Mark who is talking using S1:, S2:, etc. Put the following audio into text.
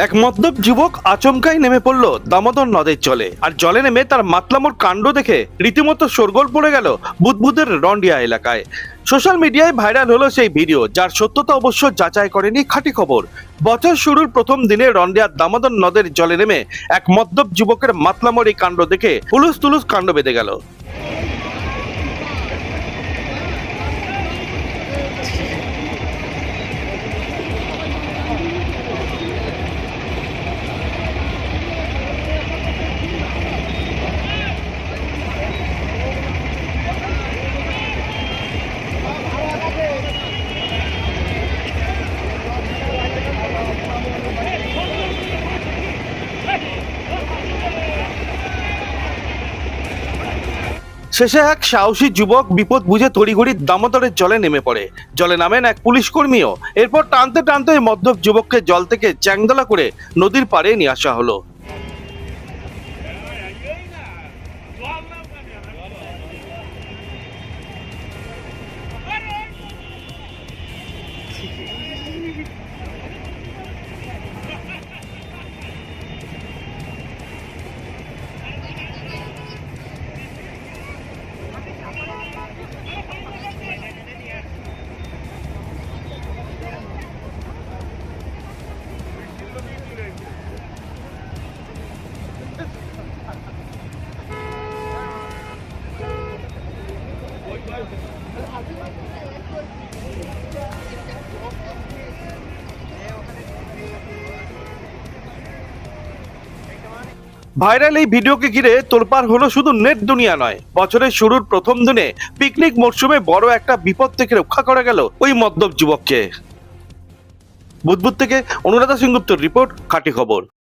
S1: এক মদ্যপ যুবক আচমকাই নেমে পড়ল দামোদর নদের জলে। আর জলে নেমে তার মাতলামোর কাণ্ড দেখে রীতিমতো শোরগোল পড়ে গেল বুদবুদের রন্ডিয়া এলাকায়। সোশ্যাল মিডিয়ায় ভাইরাল হলো সেই ভিডিও, যার সত্যতা অবশ্য যাচাই করেনি খাঁটি খবর। বছর শুরুর প্রথম দিনে রন্ডিয়ার দামোদর নদের জলে নেমে এক মদ্যপ যুবকের মাতলামোর এই কাণ্ড দেখে হুলুস তুলুস কাণ্ড বেঁধে গেল। শেষে এক সাহসী যুবক বিপদ বুঝে তড়িঘড়ি দামোদরের জলে নেমে পড়ে। জলে নামেন এক পুলিশ কর্মীও। এরপর টানতে টানতে ওই মদ্যপ যুবককে জল থেকে চ্যাংদোলা করে নদীর পাড়ে নিয়ে আসা হলো। ভাইরাল এই ভিডিওকে ঘিরে তোলপাড় হলো শুধু নেট দুনিয়া নয়, বছরের শুরুর প্রথম দিনে পিকনিক মরশুমে বড় একটা বিপদ থেকে রক্ষা করা গেল ওই মদ্যপ যুবককে। বুদবুদ থেকে অনুরাধা সিংগুপ্তর রিপোর্ট, খাঁটি খবর।